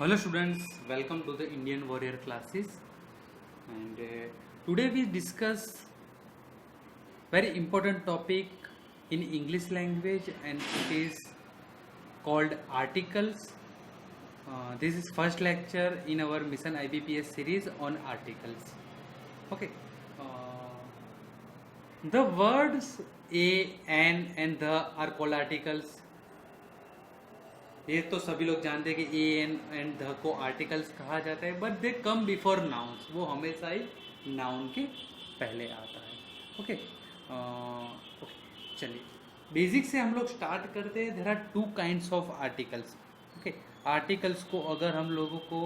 Hello students, welcome to the Indian Warrior classes and today we discuss very important topic in English language and it is called articles. This is first lecture in our Mission IBPS series on articles. Okay. The words a, an and the are called articles. ये तो सभी लोग जानते हैं कि A N and ध को articles कहा जाता है but they come before nouns, वो हमेशा ही नाउन के पहले आता है. ओके ओके चलिए बेसिक से हम लोग स्टार्ट करते हैं. There are two kinds of articles. Okay articles को अगर हम लोगों को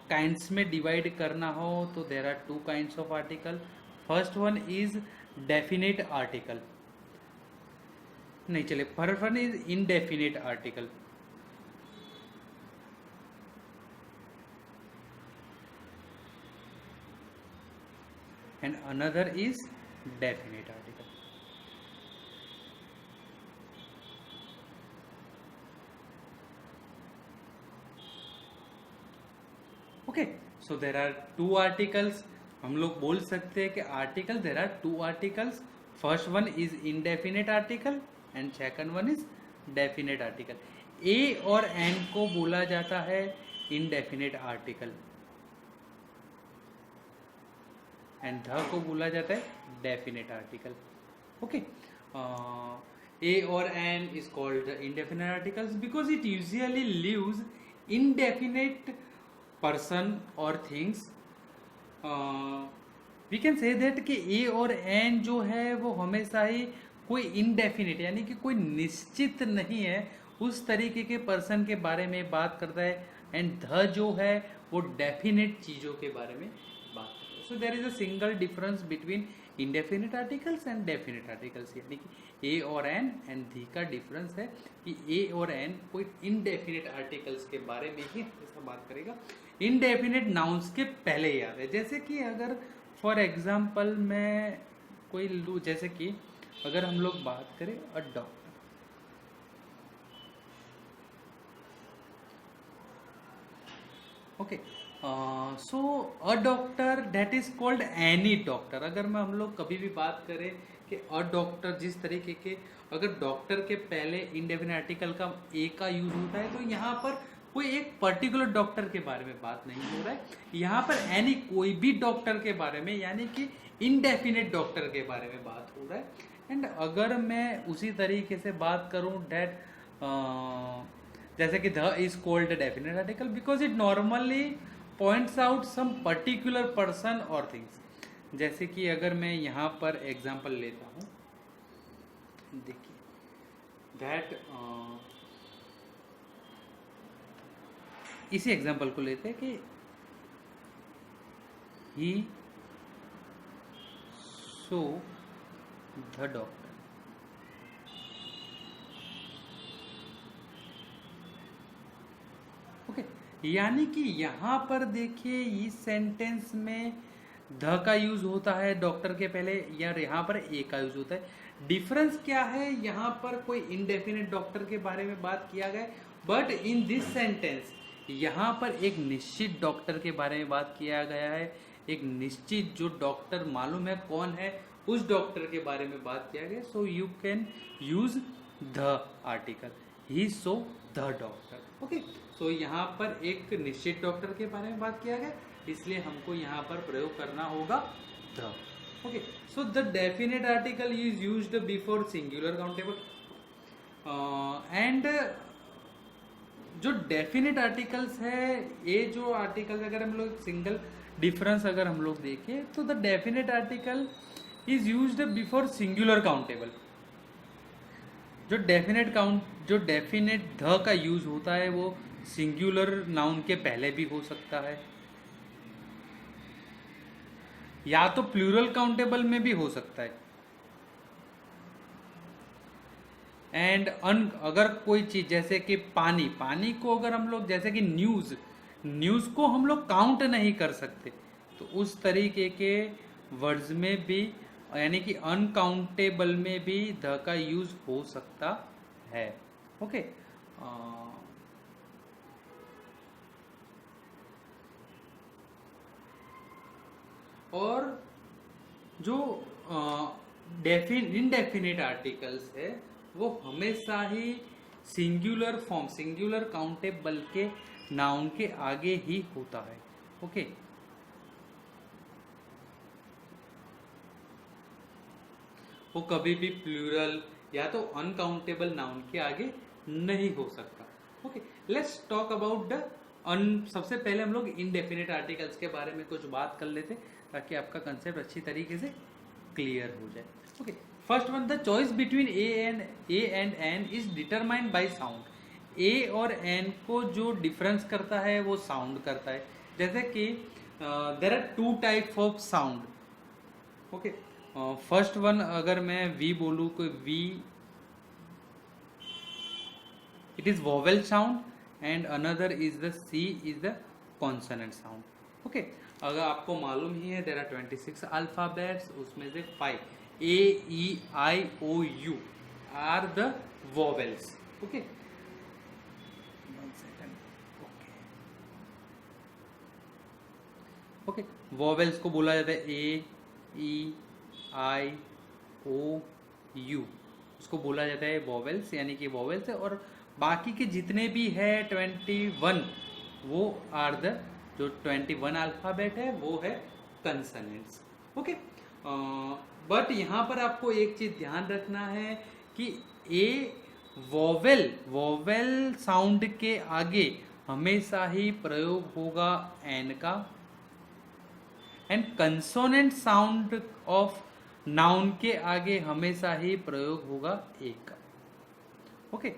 काइंड्स में डिवाइड करना हो तो there are two kinds of article. First one is definite article. नहीं चलिए, first one is indefinite article. and another is definite article. Okay, so there are two articles. हम लोग बोल सकते हैं कि article there are two articles. First one is indefinite article and second one is definite article. A और an को बोला जाता है इनडेफिनेट आर्टिकल एंड ध को बोला जाता है डेफिनेट आर्टिकल. ओके ए और an is called indefinite articles because it usually leaves indefinite person or things. We can say that कि ए और एन जो है वो हमेशा ही कोई इनडेफिनिट यानी कि कोई निश्चित नहीं है उस तरीके के पर्सन के बारे में बात करता है एंड ध जो है वो डेफिनेट चीज़ों के बारे में बात करता है. So there is a single difference between indefinite articles and definite articles. यानी कि ए और एन एंड धी का डिफरेंस है कि ए और एन कोई इनडेफिनिट आर्टिकल्स के बारे में ही ऐसा बात करेगा. इनडेफिनिट नाउन्स के पहले ही आते हैं. जैसे कि अगर फॉर एग्जाम्पल मैं कोई लूँ, जैसे कि अगर हम लोग बात करें a doctor. Okay so a doctor that is called any doctor. अगर मैं हम लोग कभी भी बात करें कि अ डॉक्टर, जिस तरीके के अगर डॉक्टर के पहले इंडेफिनिट आर्टिकल का ए का यूज होता है तो यहाँ पर कोई एक पर्टिकुलर डॉक्टर के बारे में बात नहीं हो रहा है. यहाँ पर एनी कोई भी डॉक्टर के बारे में यानी कि इनडेफिनेट डॉक्टर के बारे में बात हो रहा है. एंड अगर मैं उसी तरीके से बात करूँ डेट जैसे कि the is called definite article because it normally points out some particular person और थिंग्स. जैसे कि अगर मैं यहाँ पर एग्जांपल लेता हूँ, देखिए दैट इसी एग्जांपल को लेते हैं कि ही सो द डॉक्टर. ओके यानी कि यहाँ पर देखिए इस सेंटेंस में ध का यूज होता है डॉक्टर के पहले या यहाँ पर ए का यूज होता है. डिफरेंस क्या है, यहाँ पर कोई इनडेफिनेट डॉक्टर के बारे में बात किया गया बट इन दिस सेंटेंस यहाँ पर एक निश्चित डॉक्टर के बारे में बात किया गया है. एक निश्चित जो डॉक्टर मालूम है कौन है उस डॉक्टर के बारे में बात किया गया. सो you can use the article he so the doctor. Okay सो यहाँ पर एक निश्चित डॉक्टर के बारे में बात किया गया इसलिए हमको यहाँ पर प्रयोग करना होगा the. Okay so the definite article is used before singular countable and जो डेफिनेट आर्टिकल्स है ये जो आर्टिकल्स अगर हम लोग सिंगल डिफरेंस अगर हम लोग देखें तो the definite article is used before singular countable. जो डेफिनेट ध का यूज होता है वो सिंगुलर नाउन के पहले भी हो सकता है या तो प्लूरल काउंटेबल में भी हो सकता है. एंड अगर कोई चीज जैसे कि पानी को अगर हम लोग जैसे कि न्यूज को हम लोग काउंट नहीं कर सकते तो उस तरीके के वर्ड्स में भी यानी कि अनकाउंटेबल में भी द का यूज हो सकता है. ओके और जो इनडेफिनेट आर्टिकल्स है वो हमेशा ही सिंगुलर फॉर्म, सिंगुलर काउंटेबल के नाउन के आगे ही होता है। ओके, वो कभी भी प्लूरल या तो अनकाउंटेबल नाउन के आगे नहीं हो सकता। Okay, let's talk about the सबसे पहले हम लोग इनडेफिनेट आर्टिकल्स के बारे में कुछ बात कर लेते ताकि आपका कंसेप्ट अच्छी तरीके से क्लियर हो जाए। Okay, first one, the choice between a and an is determined by sound. A और एन को जो डिफरेंस करता है वो साउंड करता है। जैसे कि there are two type of sound. Okay, first one अगर मैं वी बोलूँ कोई V, it is vowel sound and another is the C is the consonant sound. Okay, अगर आपको मालूम ही है देयर आर 26 अल्फाबेट्स, उसमें से 5 A E I O U are the vowels. Okay, okay, vowels को बोला जाता है ए ई आई ओ यू, उसको बोला जाता है वोवेल्स, यानी कि वोवेल्स है। और बाकी के जितने भी है 21 वो आर द, जो 21 अल्फाबेट है वो है कंसोनेंट्स। ओके, बट यहाँ पर आपको एक चीज ध्यान रखना है कि ए वोवेल साउंड के आगे हमेशा ही प्रयोग होगा एन का, and consonant sound of noun के आगे हमेशा ही प्रयोग होगा ए का। ओके,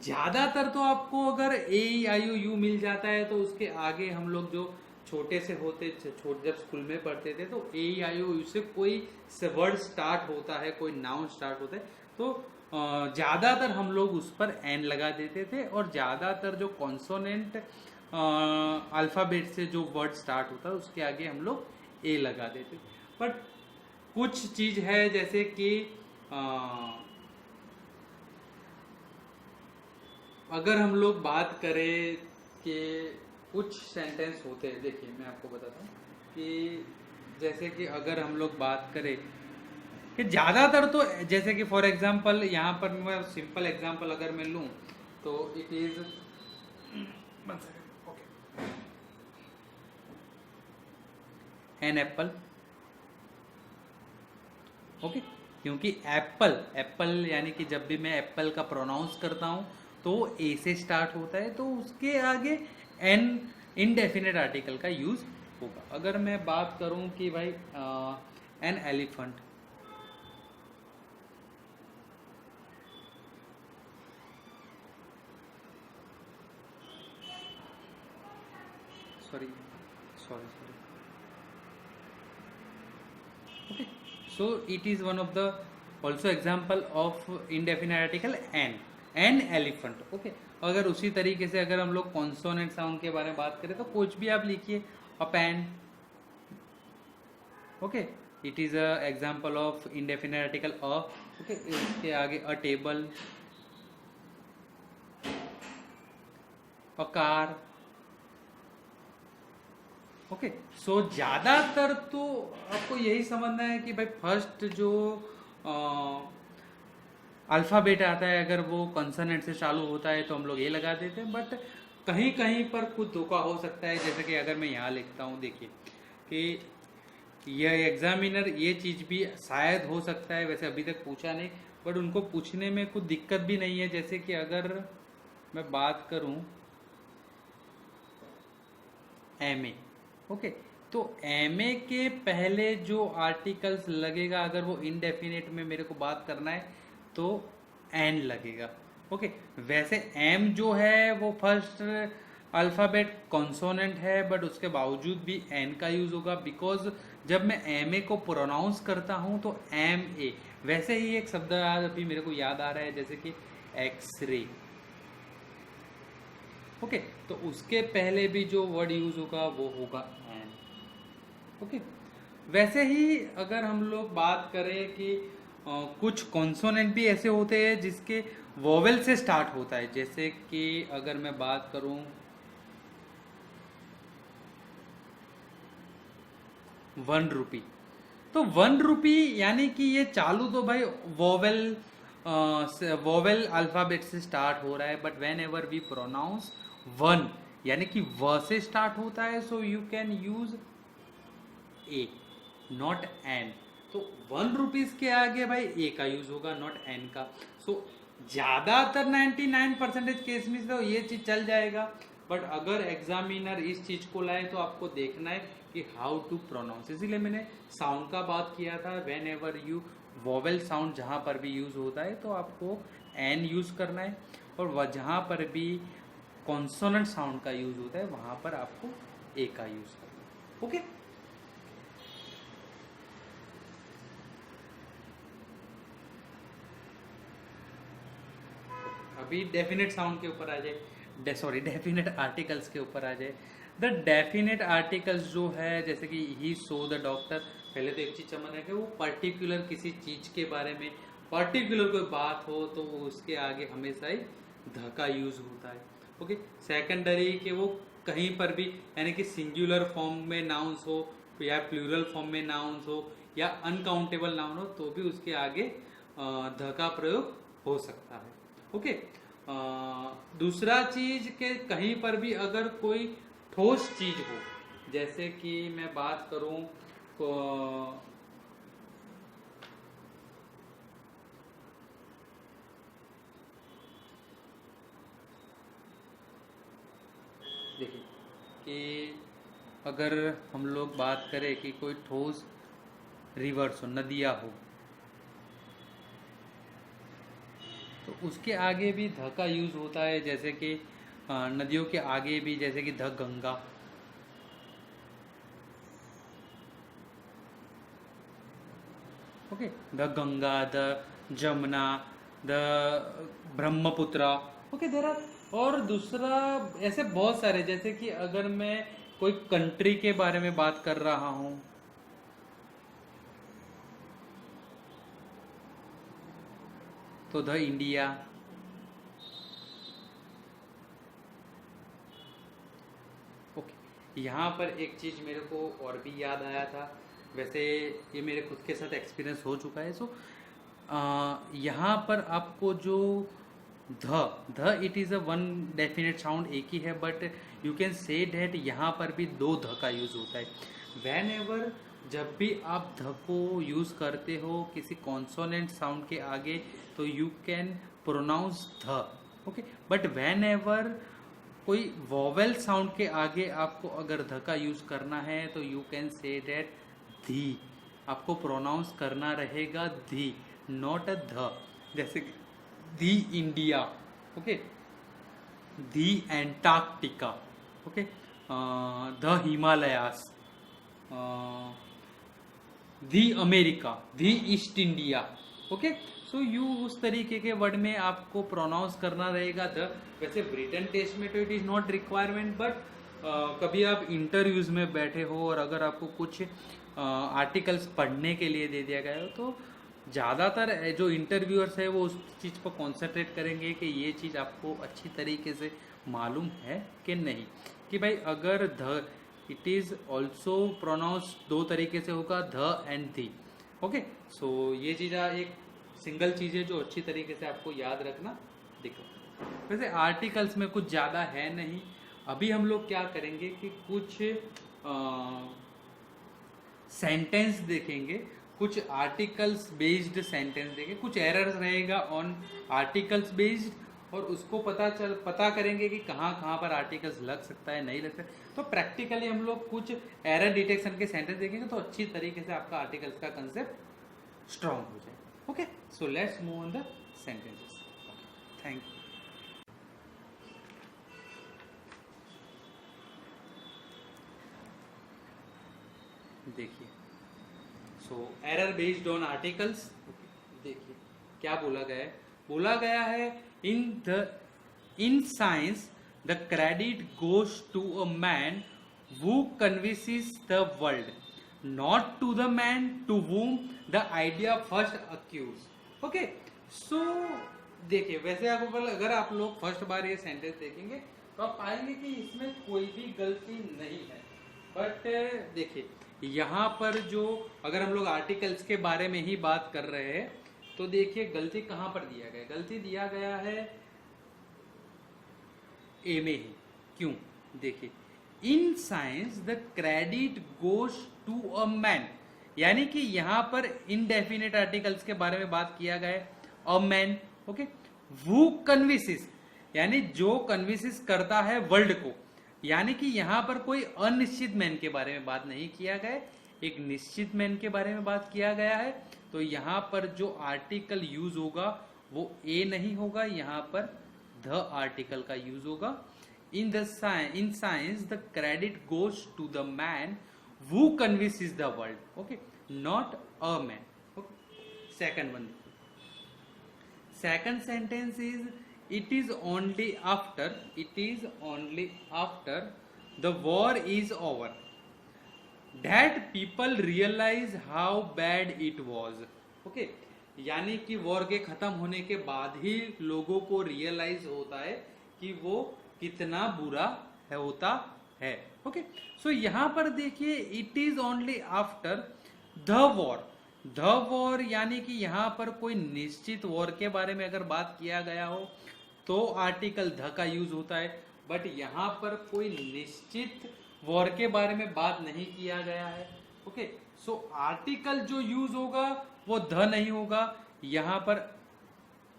ज्यादातर तो आपको अगर ए आई ओ यू मिल जाता है तो उसके आगे हम लोग जो छोटे से होते, छोटे जब स्कूल में पढ़ते थे तो ए आई ओ यू से कोई वर्ड स्टार्ट होता है, कोई नाउन स्टार्ट होता है तो ज्यादातर हम लोग उस पर एन लगा देते थे, और ज्यादातर जो कॉन्सोनेंट अल्फाबेट से जो वर्ड स्टार्ट होता है उसके आगे हम लोग ए लगा देते। बट कुछ चीज है जैसे कि अगर हम लोग बात करें कि कुछ सेंटेंस होते हैं, देखिए मैं आपको बताता हूँ कि जैसे कि अगर हम लोग बात करें कि ज़्यादातर तो जैसे कि फॉर एग्जांपल यहाँ पर मैं सिंपल एग्जांपल अगर मैं लूँ तो it is an apple. Okay, क्योंकि एप्पल यानी कि जब भी मैं एप्पल का प्रोनाउंस करता हूँ तो ए से स्टार्ट होता है, तो उसके आगे एन इनडेफिनेट आर्टिकल का यूज होगा। अगर मैं बात करूं कि भाई an elephant, sorry okay, so it is one of the also example of indefinite article an elephant. Okay, अगर उसी तरीके से अगर हम लोग कॉन्सोनेंट साउंड के बारे में बात करें तो कुछ भी आप लिखिए, a pen. Okay, it is a example of indefinite article a. Okay, इसके आगे a table, a car. Okay, so ज्यादातर तो आपको यही समझना है कि भाई फर्स्ट जो अल्फाबेट आता है अगर वो कंसोनेंट से चालू होता है तो हम लोग ये लगा देते हैं। बट कहीं कहीं पर कुछ धोखा हो सकता है, जैसे कि अगर मैं यहाँ लिखता हूँ, देखिए कि यह एग्जामिनर ये चीज़ भी शायद हो सकता है, वैसे अभी तक पूछा नहीं बट उनको पूछने में कुछ दिक्कत भी नहीं है। जैसे कि अगर मैं बात करूँ एमए, ओके, तो एमए के पहले जो आर्टिकल्स लगेगा अगर वो इनडेफिनेट में मेरे को बात करना है तो एन लगेगा। ओके, वैसे एम जो है वो फर्स्ट अल्फाबेट कॉन्सोनेंट है बट उसके बावजूद भी एन का यूज होगा, बिकॉज जब मैं एम ए को प्रोनाउंस करता हूं तो एम ए। वैसे ही एक शब्द आज अभी मेरे को याद आ रहा है जैसे कि एक्सरे। ओके, तो उसके पहले भी जो वर्ड यूज होगा वो होगा एन। ओके, वैसे ही अगर हम लोग बात करें कि कुछ कॉन्सोनेंट भी ऐसे होते हैं जिसके वोवेल से स्टार्ट होता है, जैसे कि अगर मैं बात करूं 1 रुपी। तो 1 रुपी यानी कि ये चालू तो भाई वोवेल वोवेल अल्फाबेट से स्टार्ट हो रहा है, but whenever we pronounce one यानी कि व से स्टार्ट होता है, so you can use a, not an. तो 1 रुपीज के आगे भाई ए का यूज होगा, नॉट एन का। सो ज्यादातर 99% केस में तो ये चीज चल जाएगा, बट अगर एग्जामिनर इस चीज को लाए तो आपको देखना है कि हाउ टू प्रोनाउंस। इसीलिए मैंने साउंड का बात किया था। When ever you vowel sound जहां पर भी यूज होता है तो आपको एन यूज करना है, और वह जहां पर भी कॉन्सोनेंट साउंड का यूज होता है वहां पर आपको ए का यूज करना है। ओके, अभी डेफिनेट साउंड के ऊपर आ जाए, सॉरी डेफिनेट आर्टिकल्स के ऊपर आ जाए। द डेफिनेट आर्टिकल्स जो है, जैसे कि ही सो द डॉक्टर, पहले तो एक चीज समझना है कि वो पर्टिकुलर किसी चीज के बारे में पर्टिकुलर कोई बात हो तो उसके आगे हमेशा ही ध का यूज होता है। ओके, सेकेंडरी के वो कहीं पर भी यानी कि सिंगुलर फॉर्म में नाउन्स हो या प्लूरल फॉर्म में नाउन्स हो या अनकाउंटेबल नाउन हो तो भी उसके आगे ध का प्रयोग हो सकता है। ओके, दूसरा चीज के कहीं पर भी अगर कोई ठोस चीज हो, जैसे कि मैं बात करूं देखिए कि अगर हम लोग बात करें कि कोई ठोस रिवर्स हो, नदियां हो, तो उसके आगे भी ध का यूज होता है। जैसे कि नदियों के आगे भी, जैसे कि the Ganga, okay, the Ganga, the Jamuna, the Brahmaputra. Okay, there are और दूसरा ऐसे बहुत सारे, जैसे कि अगर मैं कोई कंट्री के बारे में बात कर रहा हूं तो द इंडिया। ओके, यहाँ पर एक चीज मेरे को और भी याद आया था, वैसे ये मेरे खुद के साथ एक्सपीरियंस हो चुका है। सो यहाँ पर आपको जो the it is a one definite sound एक ही है, but you can say that यहाँ पर भी दो ध का यूज होता है। वेन एवर जब भी आप ध को यूज करते हो किसी कॉन्सोनेंट साउंड के आगे तो यू कैन प्रोनाउंस ध। ओके, बट वेन एवर कोई वोवेल साउंड के आगे आपको अगर ध का यूज करना है तो यू कैन से डेट धी, आपको प्रोनाउंस करना रहेगा धी, नॉट अ ध। जैसे the India, okay, the Antarctica, okay, the Himalayas, the America, the East India. Okay, so you उस तरीके के वर्ड में आपको प्रोनाउंस करना रहेगा द। वैसे ब्रिटेन टेस्ट में तो it is not requirement, but कभी आप इंटरव्यूज में बैठे हो और अगर आपको कुछ आर्टिकल्स पढ़ने के लिए दे दिया गया हो तो ज़्यादातर जो इंटरव्यूअर्स है वो उस चीज़ पर कॉन्सेंट्रेट करेंगे कि ये चीज़ आपको अच्छी तरीके से मालूम है कि नहीं, कि भाई अगर ध इट इज़ ऑल्सो प्रोनाउंस दो तरीके से होगा, ध एंड दी। ओके, सो ये चीज़ एक सिंगल चीज़ है जो अच्छी तरीके से आपको याद रखना दिक्कत। वैसे आर्टिकल्स में कुछ ज़्यादा है नहीं। अभी हम लोग क्या करेंगे कि कुछ सेंटेंस देखेंगे, कुछ आर्टिकल्स बेस्ड सेंटेंस देखेंगे, कुछ एरर्स रहेगा ऑन आर्टिकल्स बेस्ड, और उसको पता करेंगे कि कहाँ कहाँ पर आर्टिकल्स लग सकता है, नहीं लग सकता। तो प्रैक्टिकली हम लोग कुछ एरर डिटेक्शन के सेंटेंस देखेंगे तो अच्छी तरीके से आपका आर्टिकल्स का कंसेप्ट स्ट्रांग हो जाए। Okay, so let's move on the sentences. Thank you. देखिए, so error based on articles. देखिए क्या बोला गया है in science the credit goes to a man who convinces the world, not to the man to whom the idea first accused. Okay, so देखिए, वैसे अगर आप लोग फर्स्ट बार ये सेंटेंस देखेंगे तो आप पाएंगे कि इसमें कोई भी गलती नहीं है, बट देखिए यहाँ पर जो अगर हम लोग आर्टिकल्स के बारे में ही बात कर रहे हैं तो देखिए गलती कहाँ पर दिया गया, गलती दिया गया है ए में ही। क्यों? देखिए, in science the credit goes to a man, यानी कि यहाँ पर इनडेफिनेट आर्टिकल्स के बारे में बात किया गया है, अ मैन। ओके, वो कन्विंसेस, यानी जो कन्विंसेस करता है वर्ल्ड को, यानी कि यहाँ पर कोई अनिश्चित मैन के बारे में बात नहीं किया गया, एक निश्चित मैन के बारे में बात किया गया है। तो यहाँ पर जो आर्टिकल यूज होगा वो ए नहीं होगा, यहाँ पर द आर्टिकल का यूज होगा। in science the credit goes to the man who convinces the world, okay, not a man, okay. Second one, second sentence is it is only after the war is over that people realize how bad it was, okay. यानी कि war के खत्म होने के बाद ही लोगों को realise होता है कि वो कितना बुरा है होता है। ओके, सो यहां पर देखिए it is only after the war, यानी कि यहां पर कोई निश्चित वॉर के बारे में अगर बात किया गया हो तो आर्टिकल द का यूज होता है, बट यहां पर कोई निश्चित वॉर के बारे में बात नहीं किया गया है। ओके, सो आर्टिकल जो यूज होगा वो द नहीं होगा, यहां पर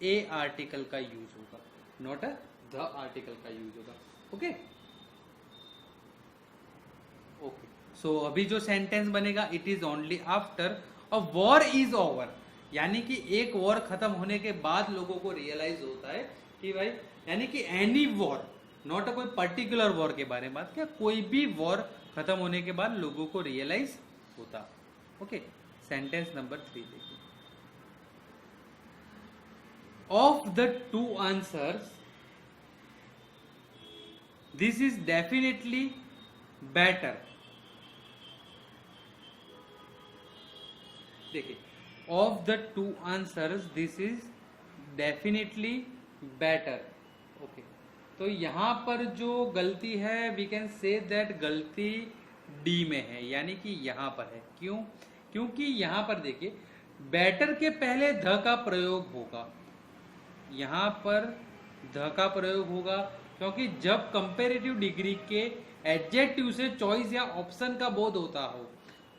ए आर्टिकल का यूज होगा, नॉट अ द आर्टिकल का यूज होगा। ओके ओके, सो अभी जो सेंटेंस बनेगा it is only after a war is over, यानी कि एक वॉर खत्म होने के बाद लोगों को रियलाइज होता है कि भाई, यानी कि एनी वॉर, नॉट अ कोई पर्टिकुलर वॉर के बारे में बात किया, कोई भी वॉर खत्म होने के बाद लोगों को रियलाइज होता। ओके, सेंटेंस नंबर 3 देखिए, of the two answers this is definitely better, देखिए, of the two answers this is definitely better। Okay, तो यहां पर जो गलती है वी कैन से दैट गलती डी में है, यानी कि यहां पर है। क्यों? क्योंकि यहां पर देखिए बेटर के पहले ध का प्रयोग होगा, यहां पर ध का प्रयोग होगा, क्योंकि जब कंपेरेटिव डिग्री के एडजेक्टिव से चॉइस या ऑप्शन का बोध होता हो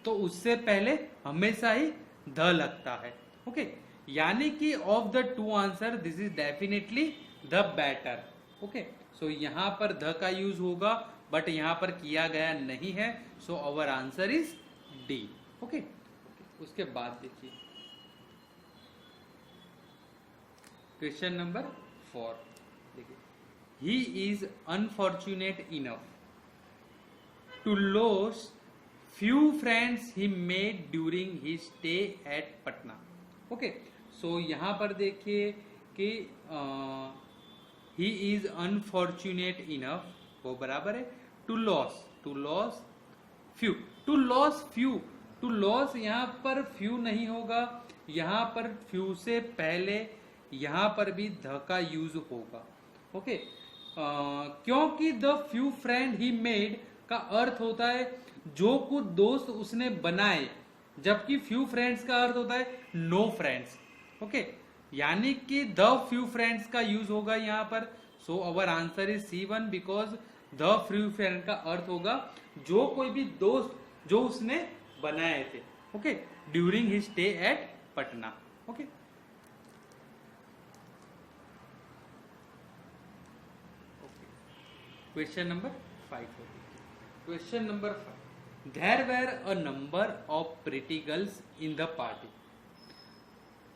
तो उससे पहले हमेशा ही द लगता है। ओके, यानी कि of the two answer this is definitely the better. Okay, so यहां पर द का यूज होगा बट यहां पर किया गया नहीं है, so our answer is D. Okay, उसके बाद देखिए क्वेश्चन नंबर 4, देखिए, he is unfortunate enough to lose few friends he made during his stay at Patna। Okay, so यहां पर देखिए कि he is unfortunate enough वो बराबर है to lose few, to lose यहां पर few नहीं होगा, यहां पर few से पहले यहां पर भी ध का यूज होगा। ओके, क्योंकि the few friend he made का अर्थ होता है जो कुछ दोस्त उसने बनाए, जबकि फ्यू फ्रेंड्स का अर्थ होता है नो फ्रेंड्स। ओके, यानी कि द फ्यू फ्रेंड्स का यूज होगा यहाँ पर, so our answer is C1 because the few friend का अर्थ होगा जो कोई भी दोस्त जो उसने बनाए थे। Okay, during his stay at Patna. Okay, question number 5, question number 5, there were a number of pretty girls in the party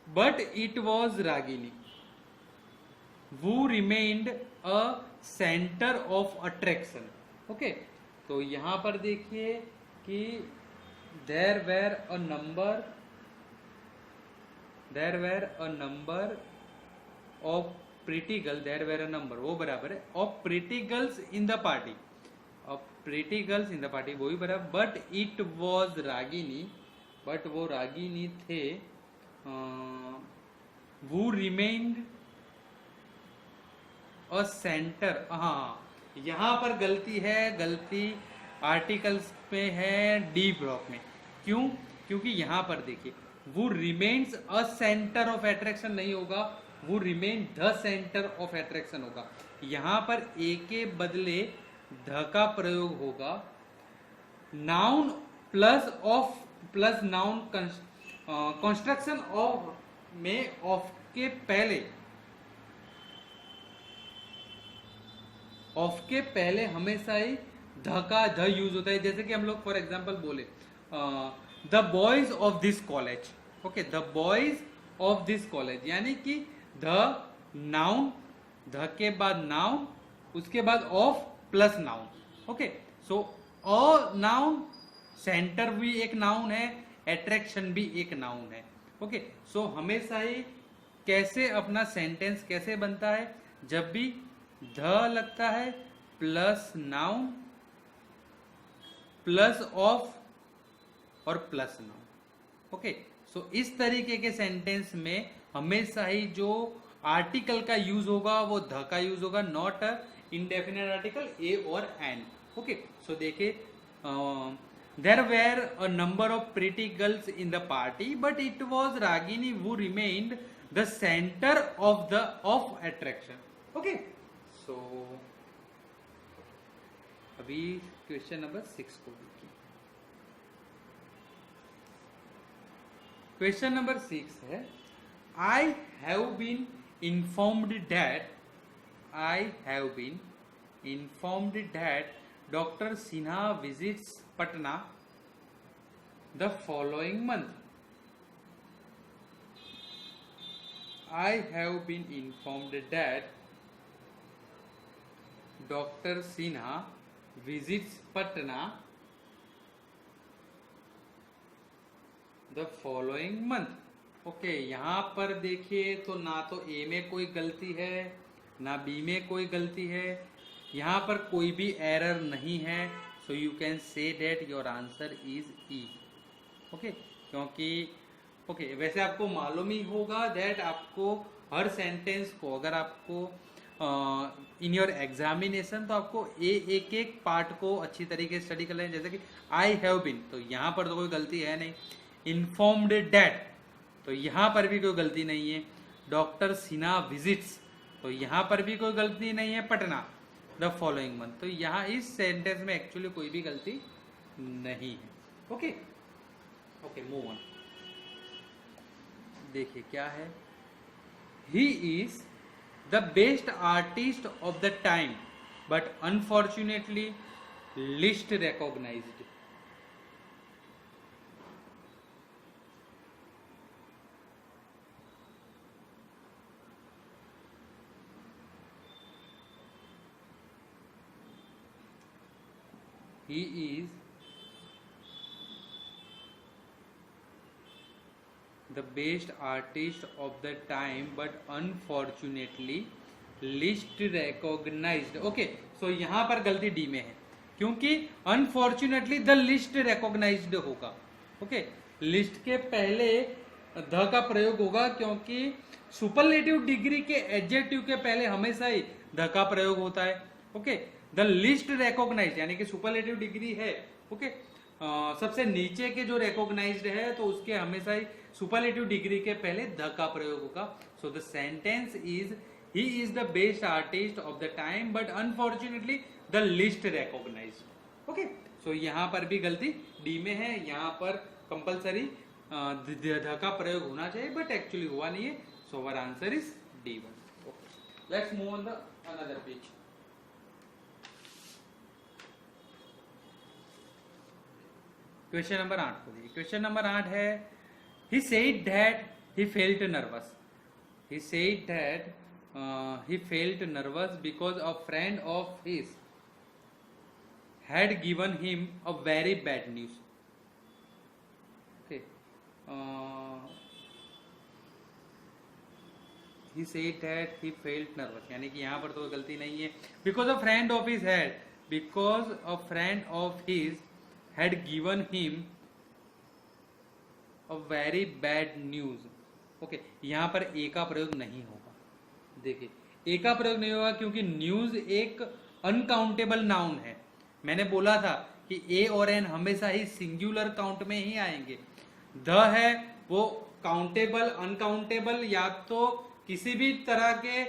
but it was Ragini who remained a center of attraction। Okay, तो यहां पर देखिए कि there were a number of pretty girls, there were a number वो बराबर है of pretty girls in the party, of pretty girls in the party वही बराबर, but it was Ragini, but वो रागिनी थे, who remained a center। हाँ, यहां पर गलती है, गलती आर्टिकल्स में है डी ब्लॉक में। क्यों? क्योंकि यहाँ पर देखिए वो remains a centre of attraction नहीं होगा, वो remain the centre of attraction होगा। यहाँ पर ए के बदले ध का प्रयोग होगा, noun plus noun construction of में ऑफ के पहले हमेशा ही ध यूज होता है। जैसे कि हम लोग फॉर एग्जांपल बोले the boys of this college, okay, the boys of this college, यानी कि ध नाउन, ध के बाद नाउन, उसके बाद of plus noun, okay. So a noun, centre भी एक नाउन है, अट्रैक्शन भी एक नाउन है, ओके। सो हमेशा ही कैसे अपना सेंटेंस कैसे बनता है, जब भी ध लगता है प्लस नाउन प्लस ऑफ और प्लस नाउन, ओके। सो इस तरीके के सेंटेंस में हमेशा ही जो आर्टिकल का यूज होगा वो ध का यूज होगा, not a indefinite article a और एन, ओके। सो देखिए there were a number of pretty girls in the party, but it was Ragini who remained the center of attraction, okay। So अभी question number 6 को देखिए। Question number 6 है, I have been informed that Dr. Sinha visits Patna the following month. I have been informed that Dr. Sinha visits Patna the following month. Okay, यहाँ पर देखिए तो ना तो ए में कोई गलती है ना बी में कोई गलती है, यहाँ पर कोई भी एरर नहीं है। So you can say that your answer is E, okay. क्योंकि ओके वैसे आपको मालूम ही होगा दैट आपको हर सेंटेंस को अगर आपको इन योर एग्जामिनेशन तो आपको एक एक पार्ट को अच्छी तरीके से स्टडी कर लें। जैसे कि आई हैव बीन, तो यहाँ पर तो कोई गलती है नहीं। इन्फॉर्म्ड डैट, तो यहाँ पर भी कोई गलती नहीं है। डॉक्टर सिन्हा विजिट्स, तो यहाँ पर भी कोई गलती नहीं है। पटना द फॉलोइंग मंथ, तो यहाँ इस सेंटेंस में एक्चुअली कोई भी गलती नहीं है, ओके। Okay, move on. देखिए क्या है, he is the best artist of the time but unfortunately least recognised. He is the best artist of the time but unfortunately least recognized, okay। so यहाँ पर गलती डी में है क्योंकि unfortunately the least recognized होगा, okay। List के पहले the का प्रयोग होगा क्योंकि सुपरलेटिव डिग्री के एडजेक्टिव के पहले हमेशा ही द का प्रयोग होता है, ओके। द लिस्ट रिकॉग्नाइज्ड यानी कि सुपरलेटिव डिग्री है, ओके। सबसे नीचे के जो रिकॉग्नाइज्ड है तो उसके हमेशा ही सुपरलेटिव डिग्री के पहले द का प्रयोग होगा। So the sentence is he is the best artist of the time but unfortunately the least recognised, okay. सो यहाँ पर भी गलती डी में है, यहाँ पर कंपल्सरी द का प्रयोग होना चाहिए बट एक्चुअली हुआ नहीं है। So our answer is D1, okay. Let's move on the another page. Question number 8 को देखिए। क्वेश्चन नंबर 8 है, he said that he felt nervous. He said that he felt nervous because a friend of his had given him a very bad news. Okay. He said that he felt nervous, यानी कि यहाँ पर तो गलती नहीं है। Because a friend of his had given him a very bad news, okay. यहाँ पर ए का प्रयोग नहीं होगा। देखिए ए का प्रयोग नहीं होगा क्योंकि न्यूज एक अनकाउंटेबल नाउन है। मैंने बोला था कि ए और एन हमेशा ही सिंगुलर काउंट में ही आएंगे। द है वो काउंटेबल अनकाउंटेबल या तो किसी भी तरह के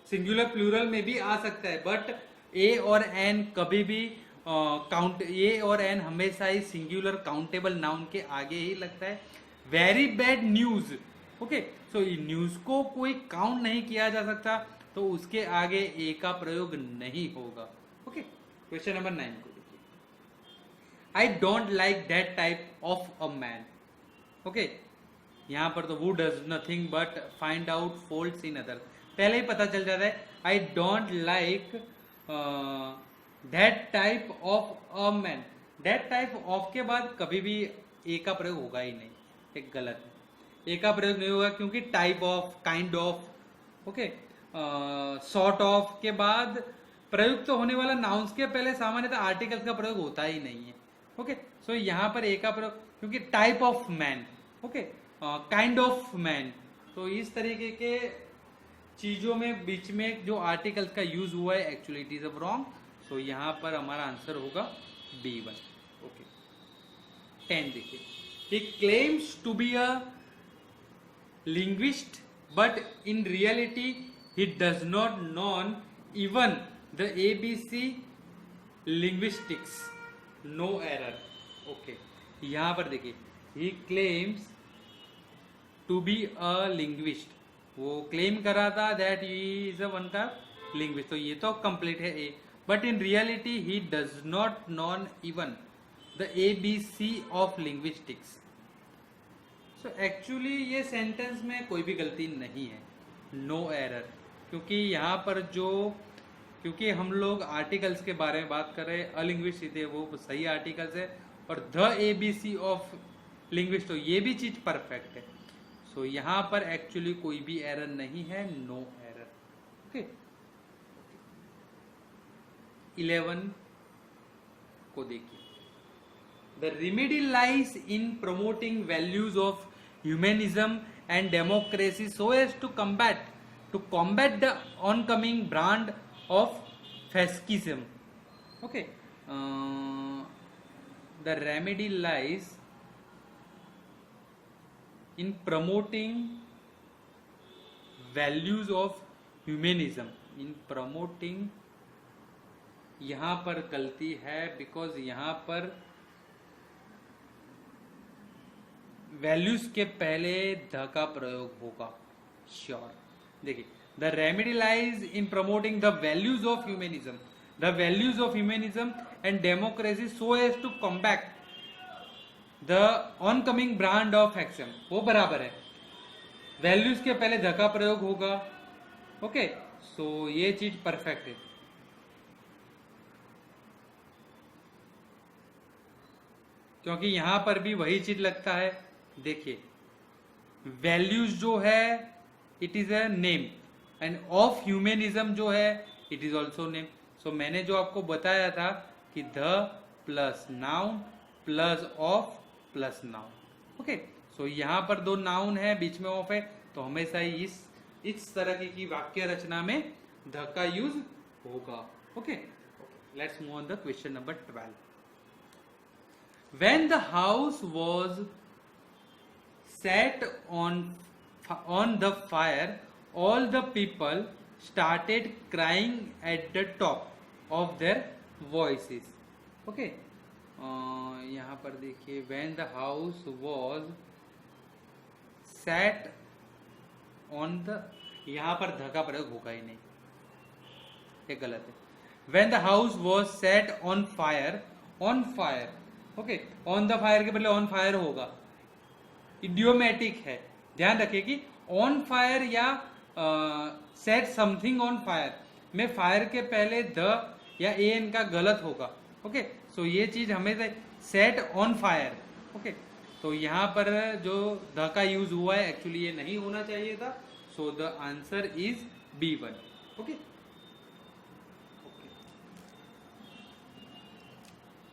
सिंगुलर प्लूरल में भी आ सकता है, बट ए और एन कभी भी ए और एन हमेशा ही सिंगुलर काउंटेबल नाउन के आगे ही लगता है। Very bad news, okay, so news को कोई काउंट नहीं किया जा सकता, तो उसके आगे ए का प्रयोग नहीं होगा। ओके, क्वेश्चन नंबर 9 को देखिए। I don't like that type of a man. Okay, यहां पर तो who does nothing but find out faults in other, पहले ही पता चल जाता है। I don't like that type of a man, that type of के बाद कभी भी ए का प्रयोग होगा ही नहीं, एक गलत है। ए का प्रयोग नहीं होगा क्योंकि type of, kind of, okay, sort of के बाद प्रयुक्त तो होने वाला नाउन्स के पहले सामान्यतः आर्टिकल्स का प्रयोग होता ही नहीं है। ओके, सो यहां पर ए का प्रयोग, क्योंकि type of man, okay, kind of man, तो इस तरीके के चीजों में बीच में जो आर्टिकल्स का यूज हुआ है actually it is a wrong, so यहां पर हमारा आंसर होगा B1। ओके, 10 देखिए। He claims to be a linguist but in reality he does not know even the ABC linguistics, no error। okay, यहां पर देखिए he claims to be a linguist, वो claim कर रहा था that he is a one का linguist, तो ये तो कंप्लीट है ए, but in reality he does not know even the ABC of linguistics। So actually ये सेंटेंस में कोई भी गलती नहीं है, नो एरर, क्योंकि यहाँ पर क्योंकि हम लोग आर्टिकल्स के बारे में बात कर रहे हैं, अलिंग्विस्ट थे वो सही आर्टिकल्स है, और द ABC ऑफ लिंग्विस्ट, तो ये भी चीज परफेक्ट है। सो यहाँ पर एक्चुअली कोई भी एरर नहीं है, नो एरर। ओके, 11 को देखिए। The remedy lies in promoting values of humanism and democracy so as to combat the oncoming brand of fascism। Okay, the remedy lies in promoting values of humanism, in promoting, यहां पर गलती है because यहां पर values के पहले the का प्रयोग होगा, श्योर। देखिए, the remedy lies in promoting the values of humanism, the values of humanism and democracy so as to combat the oncoming brand of action, वो बराबर है, वैल्यूज के पहले द का प्रयोग होगा। ओके, सो ये चीज परफेक्ट है। क्योंकि यहां पर भी वही चीज लगता है। देखिए, वैल्यूज जो है it is a name, and of humanism जो है it is also name. So मैंने जो आपको बताया था कि the plus noun plus of plus noun. Okay, so यहां पर दो नाउन है, बीच में ऑफ है, तो हमेशा ही इस तरह की वाक्य रचना में द का यूज होगा। Okay, let's move on the question number 12। When the house was set on the fire, all the people started crying at the top of their voices। Okay, यहाँ पर देखिए, when the house was set on the, यहाँ पर ध का प्रयोग होगा ही नहीं, ये गलत है। When the house was set on fire, on fire, okay, on the fire के बदले ऑन फायर होगा, इडियोमेटिक है, ध्यान रखिए कि ऑन फायर या सेट समथिंग ऑन फायर में फायर के पहले द या एन का गलत होगा। ओके, सो ये चीज हमेशा सेट ऑन फायर। ओके, तो यहां पर जो द का यूज हुआ है एक्चुअली ये नहीं होना चाहिए था, so the answer is B1। Okay,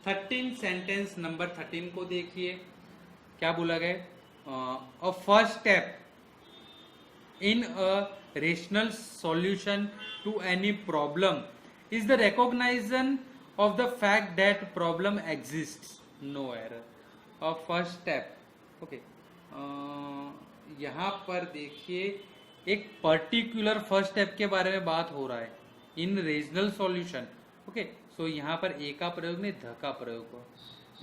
13 sentence number 13 को देखिए, क्या बोला गया। A first step in a rational solution to any problem is the recognition of the fact that problem exists, no error. और फर्स्ट स्टेप ओके, यहाँ पर देखिए एक पर्टिकुलर फर्स्ट स्टेप के बारे में बात हो रहा है इन रीजनल सॉल्यूशन. ओके, सो यहाँ पर ए का प्रयोग नहीं ध का प्रयोग हुआ.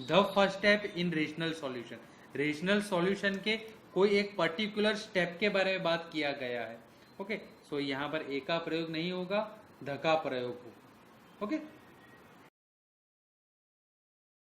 The first step in regional solution, regional solution के कोई एक पर्टिकुलर स्टेप के बारे में बात किया गया है. ओके, सो यहाँ पर ए का प्रयोग नहीं होगा, ध का प्रयोग होगा. ओके.